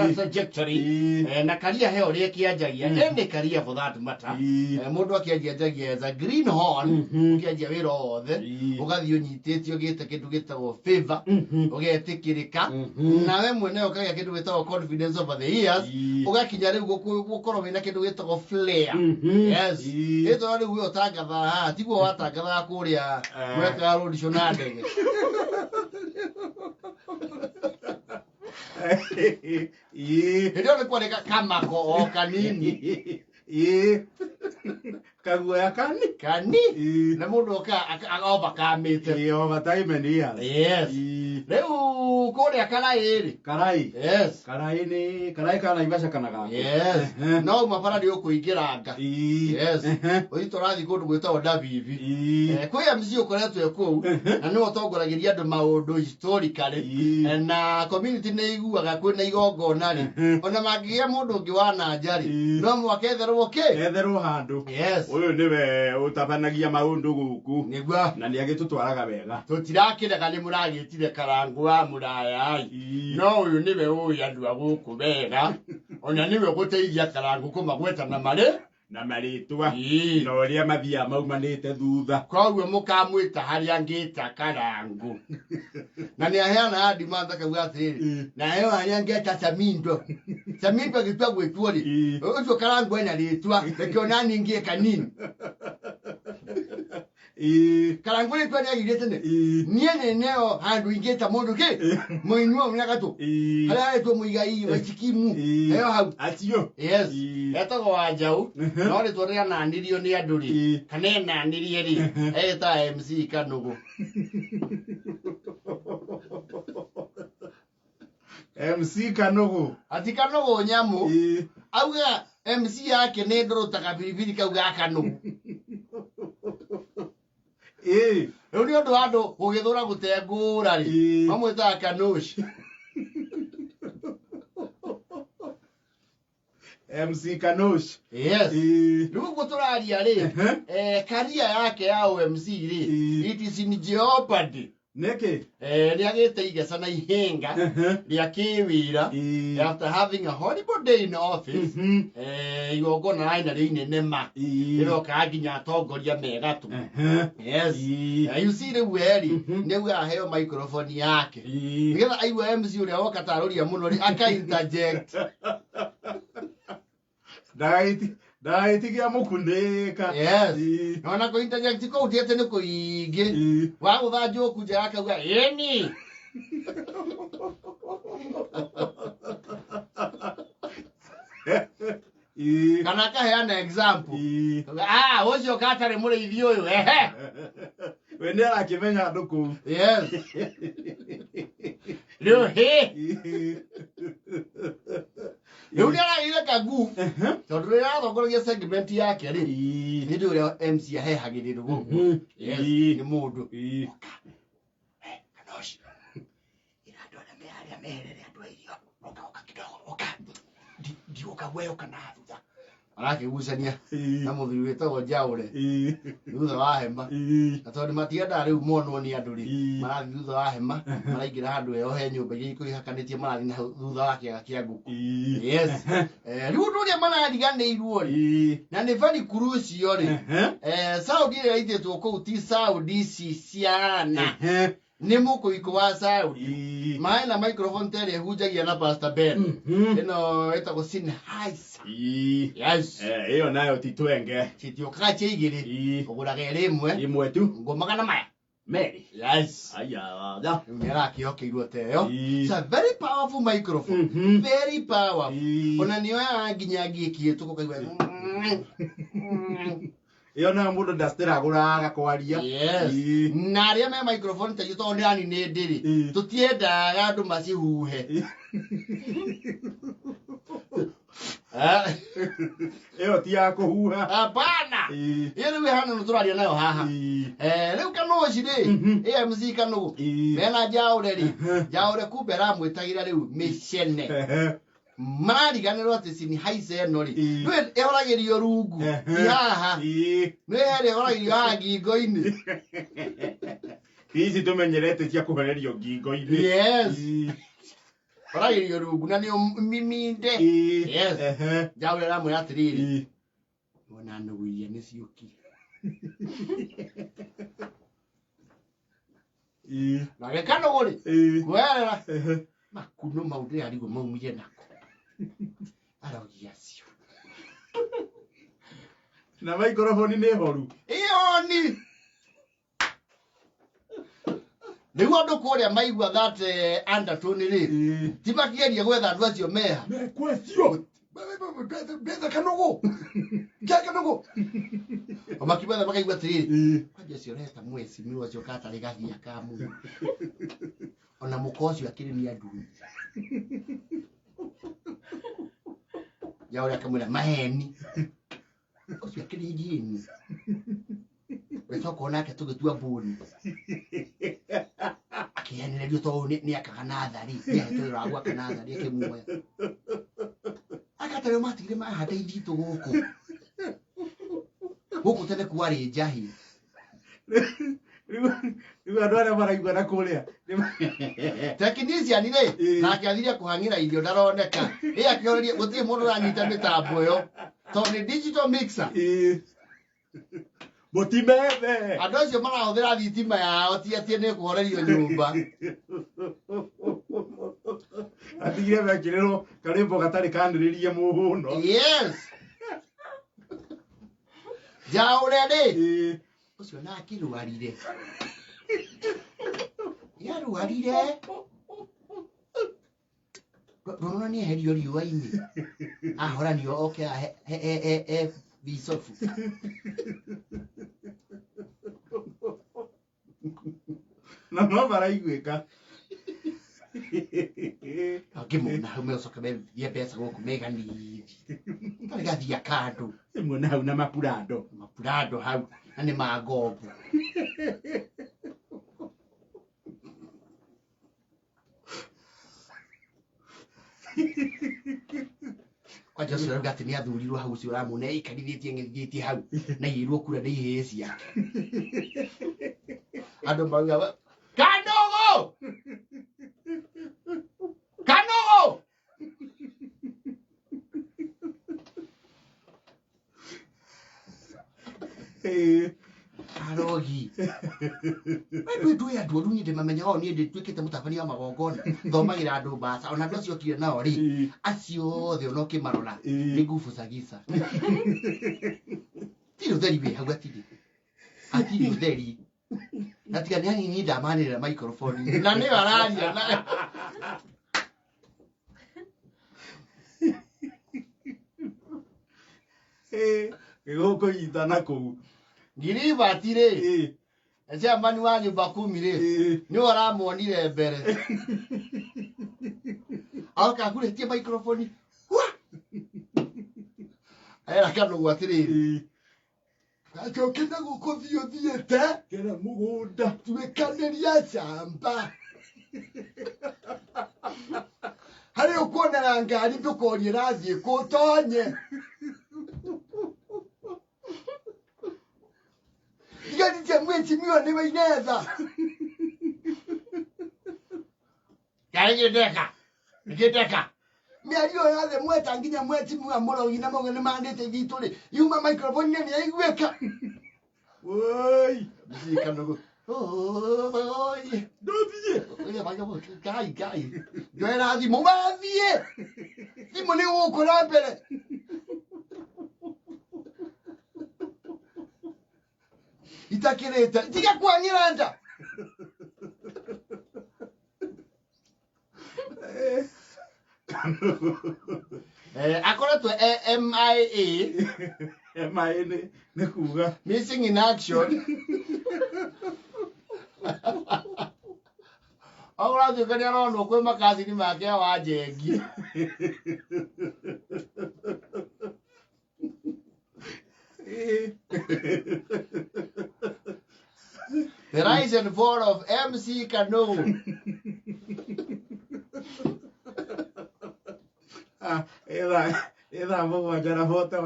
trajectory na career he ore kianjagia any career for that matter mundu akianjagia as a greenhorn ukianjia wira othe ugathio nyititio gite kindu gitagwo favor ugetikirika nawe mwene ukagia kindu gitagwo confidence over the years ugakinya riu gukorwo wina kindu gitagwo flair yes ito riu uyo tangatha tiguo watangatha kuria weka road shonandege ndio ni kwa kama ko kanini kaguoya kani na mundu akaomba kamite over time ni yes riu kuria karai yes karai kana ibasha kana gako yes no mabara ndio kuingiranga yes uito rathi kundu gwitwa Davivi kwi MC ukoretwe ku na no utongoragiria andu maundu historically na community ne iguaga kwina igongona ri ona mangigia mundu ungi wa najari no mwaketherwo etherwo handu yes uyu niwe utabanagia maundu guku nigwa na ni agitutwaraga wega tutirakiraga ni muragitire karangu wa muraya no uyu niwe uyu andu aguku wega ona niwe guteithia karangu kumagweta na maritwa no ria mathia maumanite thutha koguo mukamwita haria ngita karangu na ni aheana hadi mantha kauga atiri na hewa haria ngeta samindo gitwa gwitwo ri ucio karangu ena ritwa rekiona ningie kanini karangu ni kwa ngi tene niene neo handu ingeta mundu ki muinua mnyakatu hala eto muigai wachikimu heyo hau atio yes etago wajau no ri twaria na ndirio ni anduri kanena ndirie ri eta MC Kanugu MC Kanugu ati Kanugu nyamu auga MC yake ne ndorota biribiri kauga Kanugu uri ondu andu ugithura gutengura ri mamwita Kanushi MC Kanush yes riu guturaria ri career yake ya MC ri it is in jeopardy neke ni agite igesa na ihenga ria kiwira after having a horrible day in office igongona aina rinene ma iroka aginya atongoria megatu yes you see the weri niwe aheo microphone yake nigetha aigua MC uria woka taroria muno ri aka interject Daiti kia mukundeka yes ona ko interject ko utiete ni ko ige wa uthajo kuja akauga eni kana kaheana example ucio katare mureithio uyu wende akimenya andu ku yes riu riu nira kagu tondu rira thongoragia segment yake ri ni ndio ria MC ahehagirirwo guku yes ni mundu Kanoshi ira ndona mearia andu airio oka kidogo ndioka wewe kana thutha arakigucania na muthuri wetagwo Njaure thutha wa hema na tondu matienda riu monwo ni andu ri marathi thutha wa hema maraingira handu eo he nyumba iria ikuihakanitie marathi na thutha wa kiaga kia nguku yes riu ndu ria marariganirwo ri na ni very crucial ri Saudi ria ithetwo kuu ti Saudi ciana ni mukuiko wa Saudi mai na microphone tere hujagia na Pastor Ben ino etagwo Sennheiser yes iyo nayo titwenge titio kache igiri oguraga rimwe tu ngomagana maya Mary yes aya da ngeraki okeirwo teo it's a very powerful microphone very powerful ona niyo nginya ngikie tukokaigwa iyo na mundu ndastera guraga kwaria yes na ria me microphone ta yuto ndani ne ndiri tutienda andu macihuhe iyo ti ya kuhuha hapana iyo ni hana nuturaria nayo haha riu Kanushi ri MC Kanugu mena Njaure ri Njaure kubera mwitagira riu mishene mariganirwo ati Sennheiser no ri nwe ehoragirio rungu haha nwe ehoragirio haha ngingo-ini hizi tumenyerete cia kuhererio ngingo-ini yes Ora irio rungu na ni miminde. Yes. Jawe la mu yatiriri. Wona no wiye ni ciuki. Na gekano gori. Kwera. Makuno maude arigo maumire nako. Ara ugiacio. Na microphone ni horu. Ioni. Nigu andu kuria maigua that undertone ri. Ti makieria gwetha andu acio meha. Mekwecio. Betha Kanugu. Kia Kanugu. Omakibetha makaigua tiriri. Kwanja cio reta mheshimiwa cio katari gathia kamu. Ona mukocio akiri ni andu. Ya ora kamera maheni. Ocio akiri jini. Weto kona ke tugitua buni. Akienele dio to ni akakanadhari. Ya to ragwa kanadhari kemuoya. Akatare matigire mahata indito goko. Goko tene kwari njahi. Riu andu aria maraigua na kuria. Technician ri na akiathiria kuhangira irio ndaroneka. Akioria gutie mundu ranyita mitambo yo. To ni digital mixer. Mutimebe. Andu acio marahuthira thitima yao ti atie ni kuhorerio nyumba. Atigire mekiriro karimbo gatari kandiririe muhuno. Yes. Jaure ri. Ucio na akiruarire. Yaruarire. Rona ni herio riua-ini. Ahora ni oke bisofu. Na no maraiguika. Akimona hau coka ye pesa goku megani. Tari gathia kando. Imwe na hau na mapurado. Mapurado hau na ni magogo. Kwa Joshua rugati ni athurirwo hau cio ramune ikarithietie ngithietie hau na irwo kura ni ihecia. Andu mauga Kanugu! Kanugu! Arogi. Wewe ya ndu nyite mamenya ho ni nditwikite mutabania wa magongona. Thomagira andu basa ona ndu cio kire nao ri. Acio othe ono kimarora ni ngufu sagisa. Tiro theri we hau atiri. Atiri theri. Natika nani ni ndamanira microphone. Na ni bararia na. Goko yitana ku. Ngiri batire. Acha mani wa nyumba 10 ri. Ni waramuonire mbere. Aka kuretie microphone. Era Kanugu atiri. Ako kenda guko thiete. Kera mugunda. Tuwekaniria shamba. Hari ukuonera ngari ndukorie rathie kutonye. Igani tia mheshimiwa ni mainetha. Giteka. Miario yothe mweta nginya mheshimiwa murogi na moge ni mandite gitu ri. Yuma microphone ni aiguika. Woi. Kanugu. Oi. Dothie. Ile baga bo kai. Joera di mubathie. Simu ni ukora mbere. Itakireta. Tiga kwanyira nda. Akoretwo MIA. MIA ni kuga Missing in action. Ahora tu kani arono kwe makazi ni make wa jengi. The rise and fall of MC Kanugu. Ela mo jara hota